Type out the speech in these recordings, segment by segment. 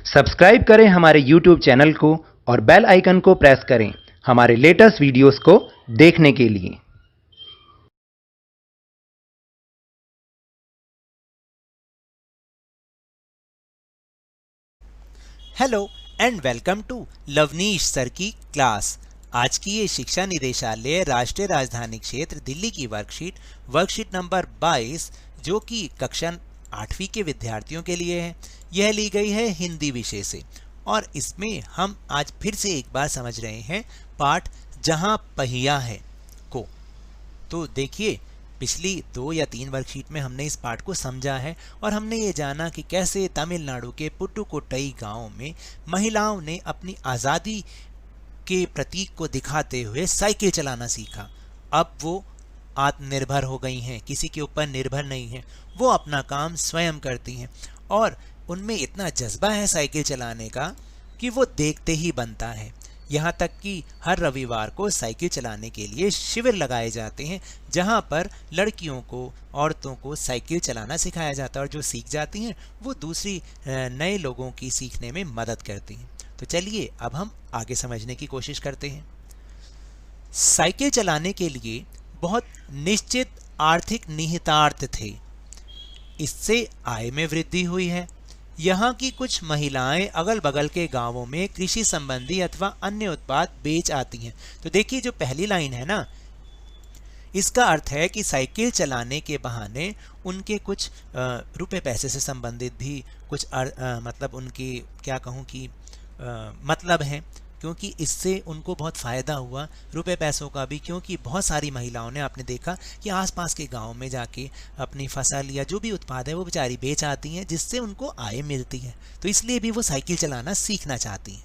Subscribe करें हमारे YouTube channel को और बेल आइकन को प्रेस करें हमारे लेटेस्ट वीडियोस को देखने के लिए। Hello and welcome to Lavneesh sir की क्लास। आज की ये शिक्षा निदेशालय राष्ट्रीय राजधानी क्षेत्र दिल्ली की वर्कशीट नंबर 22 जो कि कक्षा 8वीं के विद्यार्थियों के लिए है। यह ली गई है हिंदी विषय से और इसमें हम आज फिर से एक बार समझ रहे हैं पाठ जहां पहिया है को। तो देखिए, पिछली 2 या 3 वर्कशीट में हमने इस पाठ को समझा है और हमने ये जाना कि कैसे तमिलनाडु के पुट्टुकोट्टई गांव में महिलाओं ने अपनी आज़ादी के प्रतीक को दिखाते हुए साइकिल चलाना सीखा। अब वो आत्मनिर्भर हो गई हैं, किसी के ऊपर निर्भर नहीं हैं, वो अपना काम स्वयं करती हैं और उनमें इतना जज्बा है साइकिल चलाने का कि वो देखते ही बनता है। यहाँ तक कि हर रविवार को साइकिल चलाने के लिए शिविर लगाए जाते हैं जहाँ पर लड़कियों को, औरतों को साइकिल चलाना सिखाया जाता है और जो सीख जाती हैं वो दूसरी नए लोगों की सीखने में मदद करती हैं। तो चलिए अब हम आगे समझने की कोशिश करते हैं। साइकिल चलाने के लिए बहुत निश्चित आर्थिक निहितार्थ थे। इससे आय में वृद्धि हुई है। यहाँ की कुछ महिलाएं अगल बगल के गांवों में कृषि संबंधी अथवा अन्य उत्पाद बेच आती हैं। तो देखिए, जो पहली लाइन है ना, इसका अर्थ है कि साइकिल चलाने के बहाने उनके कुछ रुपए पैसे से संबंधित भी कुछ मतलब उनकी क्या कहूँ कि मतलब हैं, क्योंकि इससे उनको बहुत फ़ायदा हुआ रुपए पैसों का भी। क्योंकि बहुत सारी महिलाओं ने, आपने देखा कि आसपास के गांव में जाके अपनी फसल या जो भी उत्पाद है वो बेचारी बेच आती हैं, जिससे उनको आय मिलती है। तो इसलिए भी वो साइकिल चलाना सीखना चाहती हैं।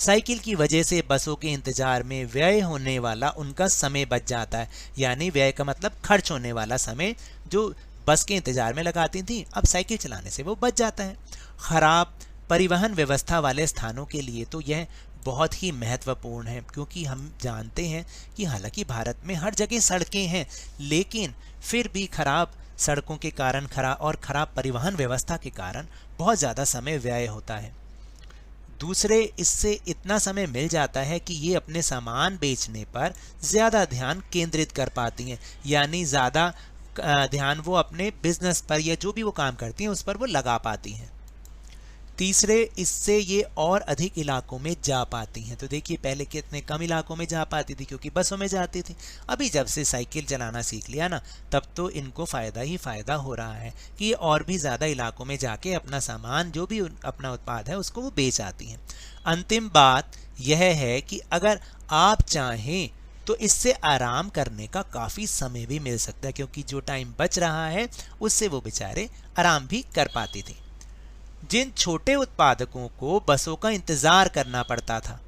साइकिल की वजह से बसों के इंतज़ार में व्यय होने वाला उनका समय बच जाता है। यानी व्यय का मतलब खर्च होने वाला समय जो बस के इंतज़ार में लगाती थी, अब साइकिल चलाने से वो बच जाता है। ख़राब परिवहन व्यवस्था वाले स्थानों के लिए तो यह बहुत ही महत्वपूर्ण है, क्योंकि हम जानते हैं कि हालांकि भारत में हर जगह सड़कें हैं, लेकिन फिर भी खराब सड़कों के कारण खराब परिवहन व्यवस्था के कारण बहुत ज़्यादा समय व्यय होता है। दूसरे, इससे इतना समय मिल जाता है कि ये अपने सामान बेचने पर ज़्यादा ध्यान केंद्रित कर पाती हैं। यानी ज़्यादा ध्यान वो अपने बिजनेस पर या जो भी वो काम करती हैं उस पर वो लगा पाती हैं। तीसरे, इससे ये और अधिक इलाकों में जा पाती हैं। तो देखिए, पहले कितने कम इलाकों में जा पाती थी क्योंकि बसों में जाती थी। अभी जब से साइकिल चलाना सीख लिया ना, तब तो इनको फ़ायदा ही फ़ायदा हो रहा है कि ये और भी ज़्यादा इलाकों में जाके अपना सामान, जो भी अपना उत्पाद है, उसको वो बेच आती हैं। अंतिम बात यह है कि अगर आप चाहें तो इससे आराम करने का काफ़ी समय भी मिल सकता है, क्योंकि जो टाइम बच रहा है उससे वो बेचारे आराम भी कर पाती थी। जिन छोटे उत्पादकों को बसों का इंतज़ार करना पड़ता था,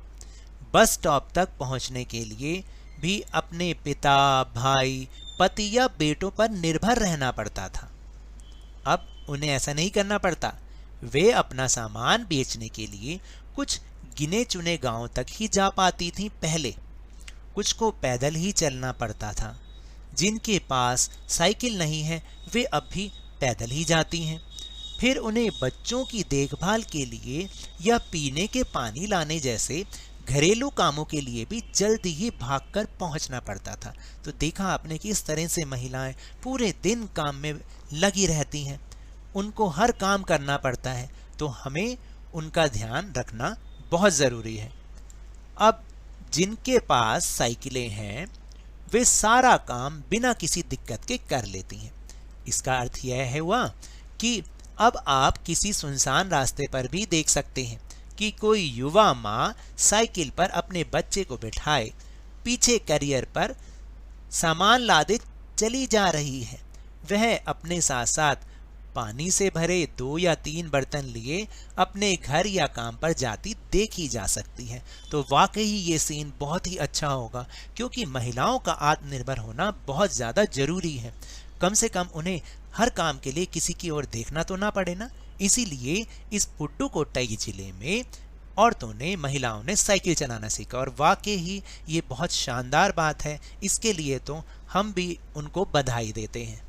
बस स्टॉप तक पहुंचने के लिए भी अपने पिता, भाई, पति या बेटों पर निर्भर रहना पड़ता था। अब उन्हें ऐसा नहीं करना पड़ता। वे अपना सामान बेचने के लिए कुछ गिने चुने गांवों तक ही जा पाती थीं पहले। कुछ को पैदल ही चलना पड़ता था। जिनके पास साइकिल नहीं है वे अब भी पैदल ही जाती हैं। फिर उन्हें बच्चों की देखभाल के लिए या पीने के पानी लाने जैसे घरेलू कामों के लिए भी जल्दी ही भागकर पहुंचना पड़ता था। तो देखा आपने कि इस तरह से महिलाएं पूरे दिन काम में लगी रहती हैं, उनको हर काम करना पड़ता है। तो हमें उनका ध्यान रखना बहुत ज़रूरी है। अब जिनके पास साइकिलें हैं वे सारा काम बिना किसी दिक्कत के कर लेती हैं। इसका अर्थ यह हुआ कि अब आप किसी सुनसान रास्ते पर भी देख सकते हैं कि कोई युवा माँ साइकिल पर अपने बच्चे को बिठाए पीछे कैरियर पर सामान लादे चली जा रही है। वह अपने साथ साथ पानी से भरे 2 या 3 बर्तन लिए अपने घर या काम पर जाती देखी जा सकती है। तो वाकई ये सीन बहुत ही अच्छा होगा, क्योंकि महिलाओं का आत्मनिर्भर होना बहुत ज़्यादा ज़रूरी है। कम से कम उन्हें हर काम के लिए किसी की ओर देखना तो ना पड़े ना। इसीलिए इस पुट्टुकोट्टई जिले में औरतों ने, महिलाओं ने साइकिल चलाना सीखा और वाकई ही ये बहुत शानदार बात है। इसके लिए तो हम भी उनको बधाई देते हैं।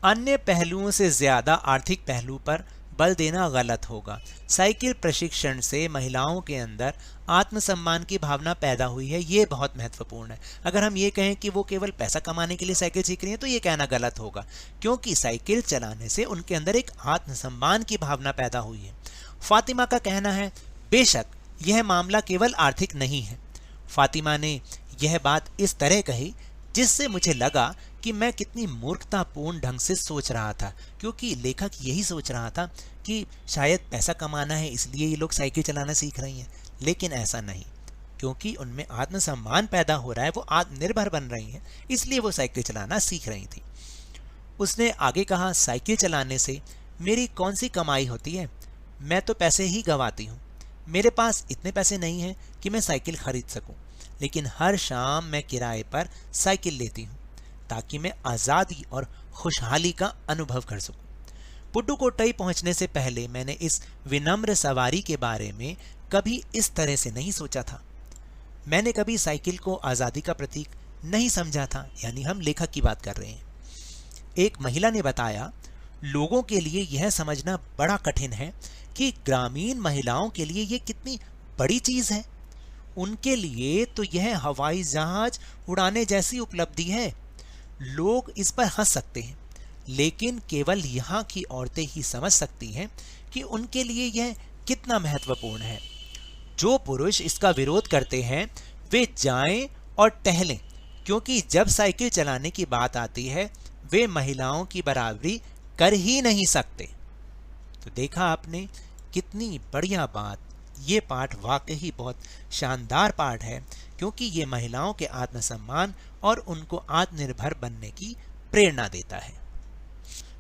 अन्य पहलुओं से ज़्यादा आर्थिक पहलू पर बल देना गलत होगा। साइकिल प्रशिक्षण से महिलाओं के अंदर आत्मसम्मान की भावना पैदा हुई है, ये बहुत महत्वपूर्ण है। अगर हम ये कहें कि वो केवल पैसा कमाने के लिए साइकिल सीख रही हैं तो ये कहना गलत होगा, क्योंकि साइकिल चलाने से उनके अंदर एक आत्मसम्मान की भावना पैदा हुई है। फातिमा का कहना है, बेशक यह मामला केवल आर्थिक नहीं है। फातिमा ने यह बात इस तरह कही जिससे मुझे लगा कि मैं कितनी मूर्खतापूर्ण ढंग से सोच रहा था, क्योंकि लेखक यही सोच रहा था कि शायद पैसा कमाना है इसलिए ये लोग साइकिल चलाना सीख रही हैं, लेकिन ऐसा नहीं, क्योंकि उनमें आत्मसम्मान पैदा हो रहा है, वो आत्मनिर्भर बन रही हैं, इसलिए वो साइकिल चलाना सीख रही थी। उसने आगे कहा, साइकिल चलाने से मेरी कौन सी कमाई होती है, मैं तो पैसे ही गंवाती हूँ। मेरे पास इतने पैसे नहीं हैं कि मैं साइकिल खरीद सकूं, लेकिन हर शाम मैं किराए पर साइकिल लेती हूँ ताकि मैं आज़ादी और खुशहाली का अनुभव कर सकूं। पुडुकोट्टई पहुंचने से पहले मैंने इस विनम्र सवारी के बारे में कभी इस तरह से नहीं सोचा था। मैंने कभी साइकिल को आज़ादी का प्रतीक नहीं समझा था, यानी हम लेखक की बात कर रहे हैं। एक महिला ने बताया, लोगों के लिए यह समझना बड़ा कठिन है कि ग्रामीण महिलाओं के लिए यह कितनी बड़ी चीज है। उनके लिए तो यह हवाई जहाज उड़ाने जैसी उपलब्धि है। लोग इस पर हंस सकते हैं, लेकिन केवल यहाँ की औरतें ही समझ सकती हैं कि उनके लिए यह कितना महत्वपूर्ण है। जो पुरुष इसका विरोध करते हैं वे जाएं और टहलें, क्योंकि जब साइकिल चलाने की बात आती है वे महिलाओं की बराबरी कर ही नहीं सकते। तो देखा आपने कितनी बढ़िया बात। ये पाठ वाकई बहुत शानदार पाठ है, क्योंकि ये महिलाओं के आत्मसम्मान और उनको आत्मनिर्भर बनने की प्रेरणा देता है।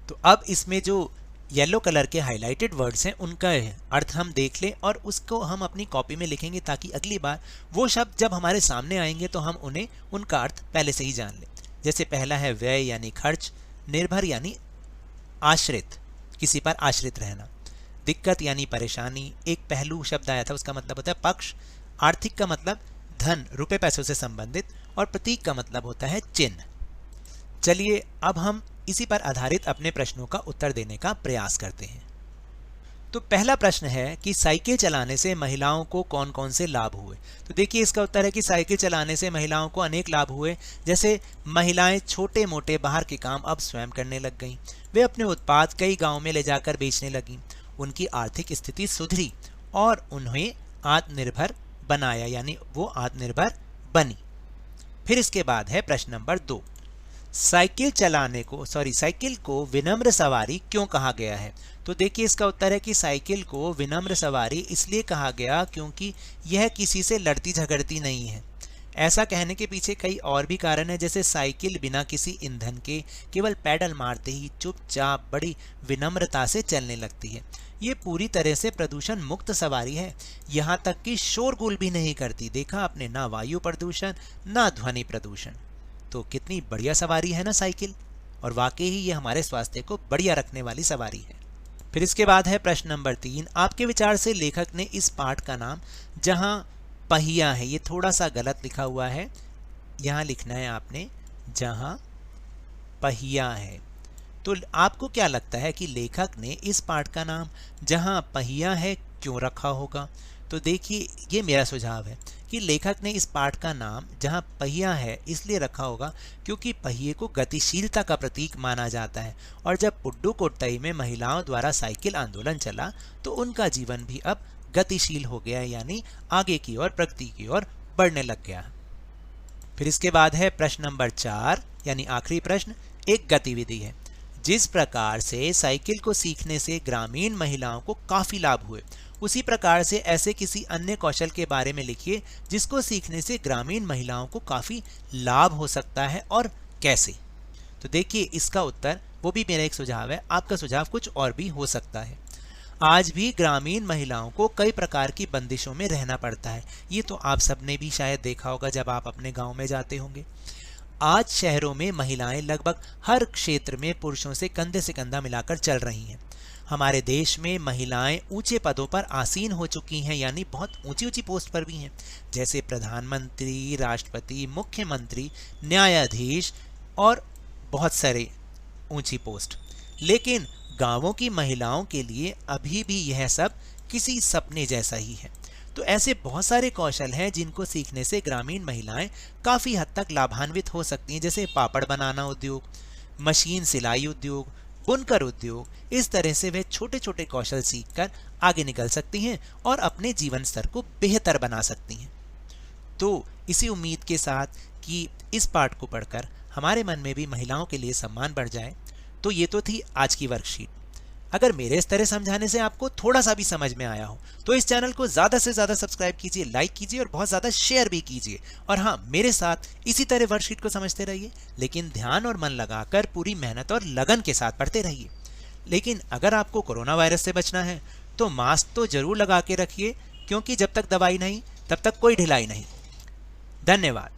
तो अब इसमें जो येलो कलर के हाइलाइटेड वर्ड्स हैं उनका अर्थ हम देख लें और उसको हम अपनी कॉपी में लिखेंगे, ताकि अगली बार वो शब्द जब हमारे सामने आएंगे तो हम उन्हें उनका अर्थ पहले से ही जान लें। जैसे पहला है व्यय यानी खर्च, निर्भर यानी आश्रित, किसी पर आश्रित रहना, दिक्कत यानी परेशानी, एक पहलू शब्द आया था उसका मतलब होता है पक्ष, आर्थिक का मतलब धन रुपए पैसों से संबंधित, और प्रतीक का मतलब होता है चिन्ह। चलिए अब हम इसी पर आधारित अपने प्रश्नों का उत्तर देने का प्रयास करते हैं। तो पहला प्रश्न है कि साइकिल चलाने से महिलाओं को कौन कौन से लाभ हुए। तो देखिए इसका उत्तर है कि साइकिल चलाने से महिलाओं को अनेक लाभ हुए। जैसे महिलाएं छोटे मोटे बाहर के काम अब स्वयं करने लग गईं, वे अपने उत्पाद कई गांव में ले जाकर बेचने लगीं, उनकी आर्थिक स्थिति सुधरी और उन्हें आत्मनिर्भर बनाया, यानी वो आत्मनिर्भर बनी। फिर इसके बाद है प्रश्न नंबर 2, साइकिल को विनम्र सवारी क्यों कहा गया है। तो देखिए इसका उत्तर है कि साइकिल को विनम्र सवारी इसलिए कहा गया क्योंकि यह किसी से लड़ती झगड़ती नहीं है। ऐसा कहने के पीछे कई और भी कारण है, जैसे साइकिल बिना किसी ईंधन के केवल पैडल मारते ही चुपचाप बड़ी विनम्रता से चलने लगती है। ये पूरी तरह से प्रदूषण मुक्त सवारी है, यहाँ तक कि शोरगुल भी नहीं करती। देखा आपने, ना वायु प्रदूषण ना ध्वनि प्रदूषण। तो कितनी बढ़िया सवारी है ना साइकिल, और वाकई ही ये हमारे स्वास्थ्य को बढ़िया रखने वाली सवारी है। फिर इसके बाद है प्रश्न नंबर 3, आपके विचार से लेखक ने इस पाठ का नाम जहां पहिया है, ये थोड़ा सा गलत लिखा हुआ है, यहाँ लिखना है आपने जहां पहिया है। तो आपको क्या लगता है कि लेखक ने इस पाठ का नाम जहां पहिया है क्यों रखा होगा। तो देखिए ये मेरा सुझाव है कि लेखक ने इस पाठ का नाम जहां पहिया है इसलिए रखा होगा क्योंकि पहिए को गतिशीलता का प्रतीक माना जाता है, और जब पुडुकोट्टई में महिलाओं द्वारा साइकिल आंदोलन चला तो उनका जीवन भी अब गतिशील हो गया, यानी आगे की ओर प्रगति की ओर बढ़ने लग गया। फिर इसके बाद है प्रश्न नंबर 4, यानी आखिरी प्रश्न, एक गतिविधि है। जिस प्रकार से साइकिल को सीखने से ग्रामीण महिलाओं को काफी लाभ हुए, उसी प्रकार से ऐसे किसी अन्य कौशल के बारे में लिखिए जिसको सीखने से ग्रामीण महिलाओं को काफी लाभ हो सकता है और कैसे। तो देखिए इसका उत्तर, वो भी मेरा एक सुझाव है, आपका सुझाव कुछ और भी हो सकता है। आज भी ग्रामीण महिलाओं को कई प्रकार की बंदिशों में रहना पड़ता है, ये तो आप सबने भी शायद देखा होगा जब आप अपने गांव में जाते होंगे। आज शहरों में महिलाएं लगभग हर क्षेत्र में पुरुषों से कंधा मिलाकर चल रही हैं। हमारे देश में महिलाएं ऊंचे पदों पर आसीन हो चुकी हैं, यानी बहुत ऊंची ऊंची पोस्ट पर भी हैं, जैसे प्रधानमंत्री, राष्ट्रपति, मुख्यमंत्री, न्यायाधीश और बहुत सारे ऊंची पोस्ट। लेकिन गांवों की महिलाओं के लिए अभी भी यह सब किसी सपने जैसा ही है। तो ऐसे बहुत सारे कौशल हैं जिनको सीखने से ग्रामीण महिलाएं काफ़ी हद तक लाभान्वित हो सकती हैं, जैसे पापड़ बनाना उद्योग, मशीन सिलाई उद्योग, बुनकर उद्योग। इस तरह से वे छोटे छोटे कौशल सीखकर आगे निकल सकती हैं और अपने जीवन स्तर को बेहतर बना सकती हैं। तो इसी उम्मीद के साथ कि इस पाठ को पढ़कर हमारे मन में भी महिलाओं के लिए सम्मान बढ़ जाए, तो ये तो थी आज की वर्कशीट। अगर मेरे इस तरह समझाने से आपको थोड़ा सा भी समझ में आया हो तो इस चैनल को ज़्यादा से ज़्यादा सब्सक्राइब कीजिए, लाइक कीजिए और बहुत ज़्यादा शेयर भी कीजिए। और हाँ, मेरे साथ इसी तरह वर्कशीट को समझते रहिए, लेकिन ध्यान और मन लगाकर पूरी मेहनत और लगन के साथ पढ़ते रहिए। लेकिन अगर आपको कोरोना वायरस से बचना है तो मास्क तो जरूर लगा के रखिए, क्योंकि जब तक दवाई नहीं तब तक कोई ढिलाई नहीं। धन्यवाद।